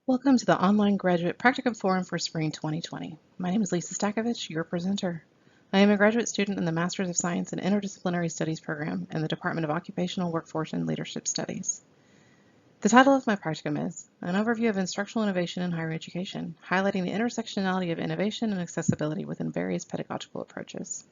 Welcome to the Online Graduate Practicum Forum for Spring 2020. My name is Lisa Stacavich, your presenter. I am a graduate student in the Masters of Science in Interdisciplinary Studies program in the Department of Occupational, Workforce, and Leadership Studies. The title of my practicum is An Overview of Instructional Innovation in Higher Education, highlighting the intersectionality of innovation and accessibility within various pedagogical approaches.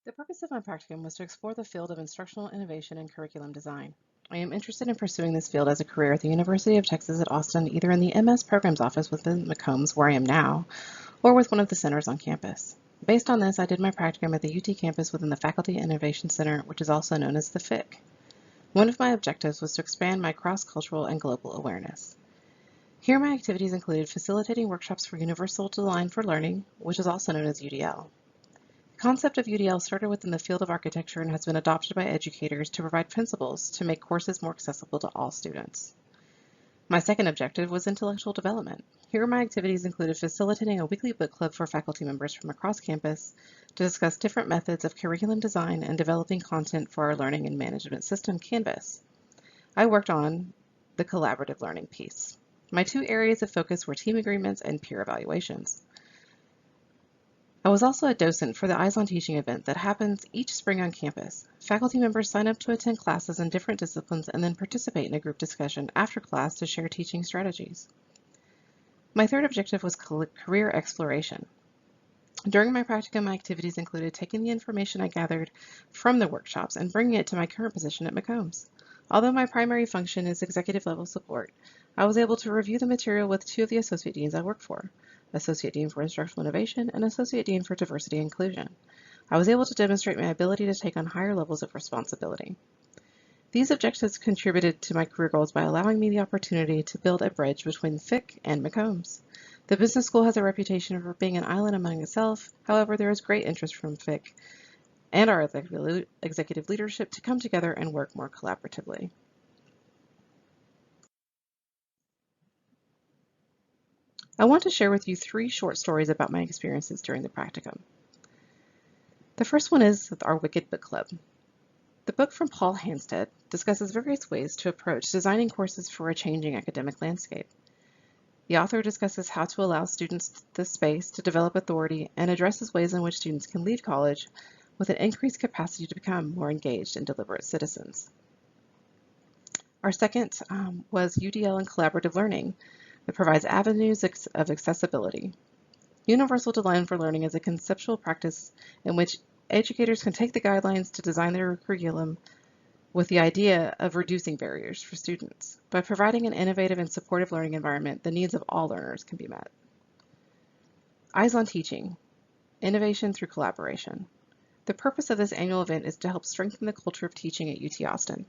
The purpose of my practicum was to explore the field of instructional innovation and curriculum design. I am interested in pursuing this field as a career at the University of Texas at Austin, either in the MS Programs office within McCombs, where I am now, or with one of the centers on campus. Based on this, I did my practicum at the UT campus within the Faculty Innovation Center, which is also known as the FIC. One of my objectives was to expand my cross-cultural and global awareness. Here, my activities included facilitating workshops for Universal Design for Learning, which is also known as UDL. The concept of UDL started within the field of architecture and has been adopted by educators to provide principles to make courses more accessible to all students. My second objective was intellectual development. Here, my activities included facilitating a weekly book club for faculty members from across campus to discuss different methods of curriculum design and developing content for our learning and management system, Canvas. I worked on the collaborative learning piece. My two areas of focus were team agreements and peer evaluations. I was also a docent for the Eyes on Teaching event that happens each spring on campus. Faculty members sign up to attend classes in different disciplines and then participate in a group discussion after class to share teaching strategies. My third objective was career exploration. During my practicum, my activities included taking the information I gathered from the workshops and bringing it to my current position at McCombs. Although my primary function is executive level support, I was able to review the material with two of the associate deans I work for, Associate Dean for Instructional Innovation and Associate Dean for Diversity and Inclusion. I was able to demonstrate my ability to take on higher levels of responsibility. These objectives contributed to my career goals by allowing me the opportunity to build a bridge between FIC and McCombs. The business school has a reputation for being an island among itself. However, there is great interest from FIC and our executive leadership to come together and work more collaboratively. I want to share with you three short stories about my experiences during the practicum. The first one is our Wicked Book Club. The book from Paul Hanstead discusses various ways to approach designing courses for a changing academic landscape. The author discusses how to allow students the space to develop authority and addresses ways in which students can leave college with an increased capacity to become more engaged and deliberate citizens. Our second was UDL and collaborative learning that provides avenues of accessibility. Universal Design for Learning is a conceptual practice in which educators can take the guidelines to design their curriculum with the idea of reducing barriers for students. By providing an innovative and supportive learning environment, the needs of all learners can be met. Eyes on Teaching, Innovation through Collaboration. The purpose of this annual event is to help strengthen the culture of teaching at UT Austin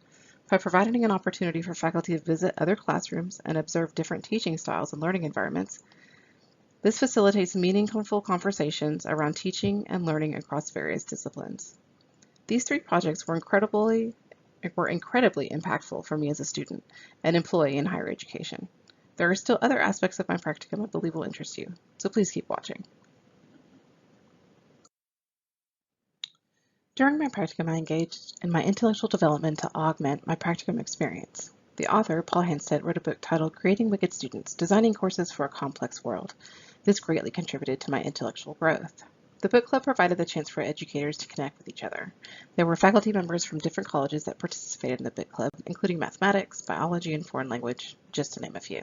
by providing an opportunity for faculty to visit other classrooms and observe different teaching styles and learning environments. This facilitates meaningful conversations around teaching and learning across various disciplines. These three projects were incredibly impactful for me as a student and employee in higher education. There are still other aspects of my practicum I believe will interest you, so please keep watching. During my practicum, I engaged in my intellectual development to augment my practicum experience. The author, Paul Hanstead, wrote a book titled Creating Wicked Students, Designing Courses for a Complex World. This greatly contributed to my intellectual growth. The book club provided the chance for educators to connect with each other. There were faculty members from different colleges that participated in the book club, including mathematics, biology, and foreign language, just to name a few.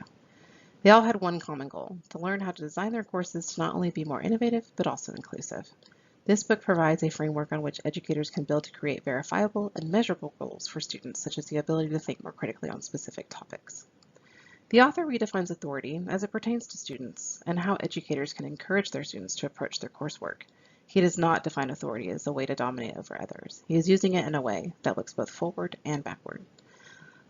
They all had one common goal, to learn how to design their courses to not only be more innovative, but also inclusive. This book provides a framework on which educators can build to create verifiable and measurable goals for students, such as the ability to think more critically on specific topics. The author redefines authority as it pertains to students and how educators can encourage their students to approach their coursework. He does not define authority as a way to dominate over others. He is using it in a way that looks both forward and backward.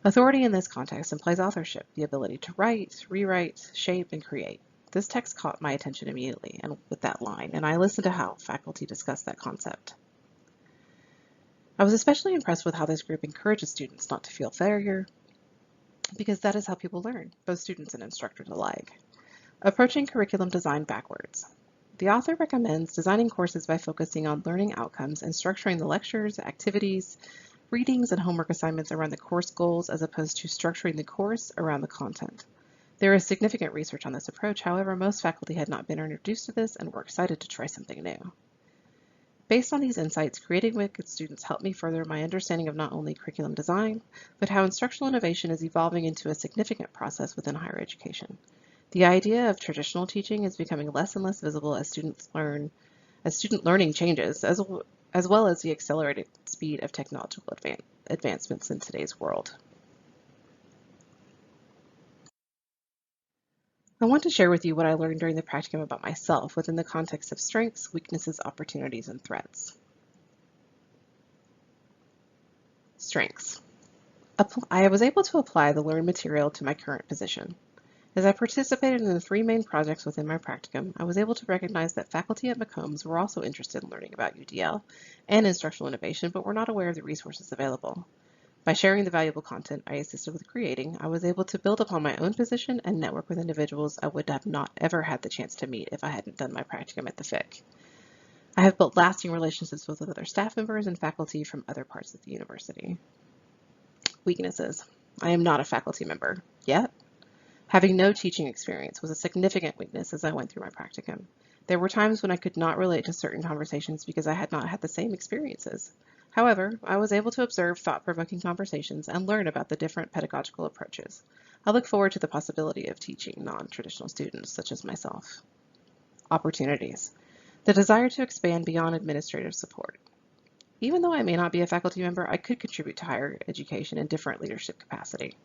Authority in this context implies authorship, the ability to write, rewrite, shape, and create. This text caught my attention immediately and with that line, and I listened to how faculty discussed that concept. I was especially impressed with how this group encourages students not to feel failure, because that is how people learn, both students and instructors alike. Approaching curriculum design backwards. The author recommends designing courses by focusing on learning outcomes and structuring the lectures, activities, readings and homework assignments around the course goals as opposed to structuring the course around the content. There is significant research on this approach, however, most faculty had not been introduced to this and were excited to try something new. Based on these insights, creating with students helped me further my understanding of not only curriculum design, but how instructional innovation is evolving into a significant process within higher education. The idea of traditional teaching is becoming less and less visible as student learning changes, as well as the accelerated speed of technological advancements in today's world. I want to share with you what I learned during the practicum about myself within the context of strengths, weaknesses, opportunities, and threats. Strengths. I was able to apply the learned material to my current position. As I participated in the 3 main projects within my practicum, I was able to recognize that faculty at McCombs were also interested in learning about UDL and instructional innovation, but were not aware of the resources available. By sharing the valuable content I assisted with creating, I was able to build upon my own position and network with individuals I would have not ever had the chance to meet if I hadn't done my practicum at the FIC. I have built lasting relationships with other staff members and faculty from other parts of the university. Weaknesses. I am not a faculty member yet. Having no teaching experience was a significant weakness as I went through my practicum. There were times when I could not relate to certain conversations because I had not had the same experiences. However, I was able to observe thought-provoking conversations and learn about the different pedagogical approaches. I look forward to the possibility of teaching non-traditional students such as myself. Opportunities. The desire to expand beyond administrative support. Even though I may not be a faculty member, I could contribute to higher education in different leadership capacity.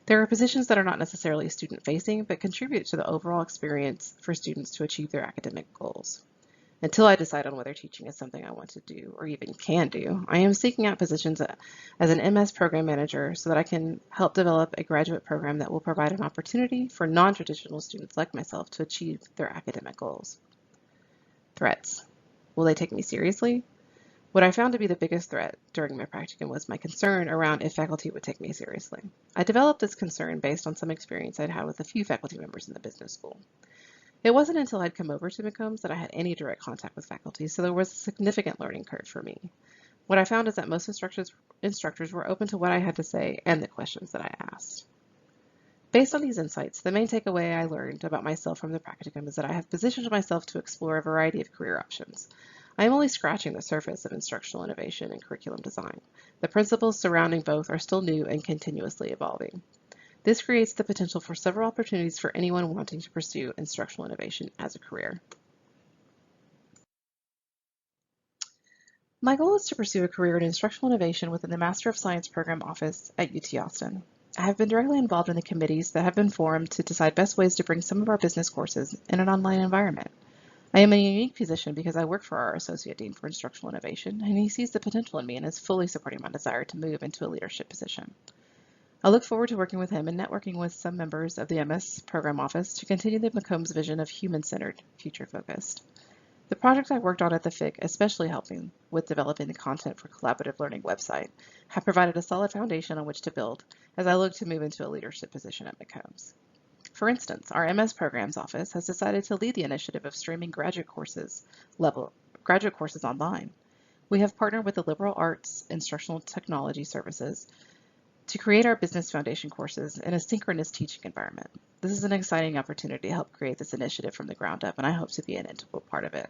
There are positions that are not necessarily student-facing, but contribute to the overall experience for students to achieve their academic goals. Until I decide on whether teaching is something I want to do or even can do, I am seeking out positions as an MS program manager so that I can help develop a graduate program that will provide an opportunity for non-traditional students like myself to achieve their academic goals. Threats. Will they take me seriously? What I found to be the biggest threat during my practicum was my concern around if faculty would take me seriously. I developed this concern based on some experience I'd had with a few faculty members in the business school. It wasn't until I'd come over to McCombs that I had any direct contact with faculty, so there was a significant learning curve for me. What I found is that most instructors were open to what I had to say and the questions that I asked. Based on these insights, the main takeaway I learned about myself from the practicum is that I have positioned myself to explore a variety of career options. I am only scratching the surface of instructional innovation and curriculum design. The principles surrounding both are still new and continuously evolving. This creates the potential for several opportunities for anyone wanting to pursue instructional innovation as a career. My goal is to pursue a career in instructional innovation within the Master of Science program office at UT Austin. I have been directly involved in the committees that have been formed to decide best ways to bring some of our business courses in an online environment. I am in a unique position because I work for our Associate Dean for Instructional Innovation, and he sees the potential in me and is fully supporting my desire to move into a leadership position. I look forward to working with him and networking with some members of the MS program office to continue the McCombs vision of human-centered, future-focused. The project I worked on at the FIC, especially helping with developing the content for Collaborative Learning website, have provided a solid foundation on which to build as I look to move into a leadership position at McCombs. For instance, our MS programs office has decided to lead the initiative of streaming graduate courses online. We have partnered with the Liberal Arts Instructional Technology Services to create our Business Foundation courses in a synchronous teaching environment. This is an exciting opportunity to help create this initiative from the ground up, and I hope to be an integral part of it.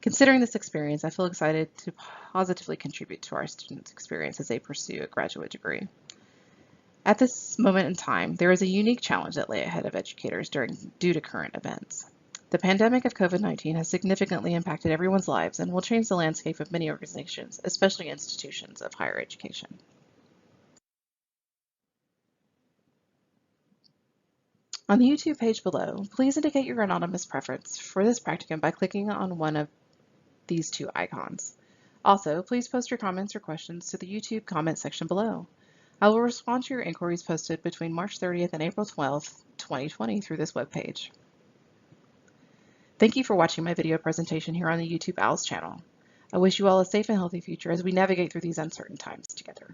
Considering this experience, I feel excited to positively contribute to our students' experience as they pursue a graduate degree. At this moment in time, there is a unique challenge that lay ahead of educators due to current events. The pandemic of COVID-19 has significantly impacted everyone's lives and will change the landscape of many organizations, especially institutions of higher education. On the YouTube page below, please indicate your anonymous preference for this practicum by clicking on one of these 2 icons. Also, please post your comments or questions to the YouTube comment section below. I will respond to your inquiries posted between March 30th and April 12th, 2020 through this webpage. Thank you for watching my video presentation here on the YouTube OWLS channel. I wish you all a safe and healthy future as we navigate through these uncertain times together.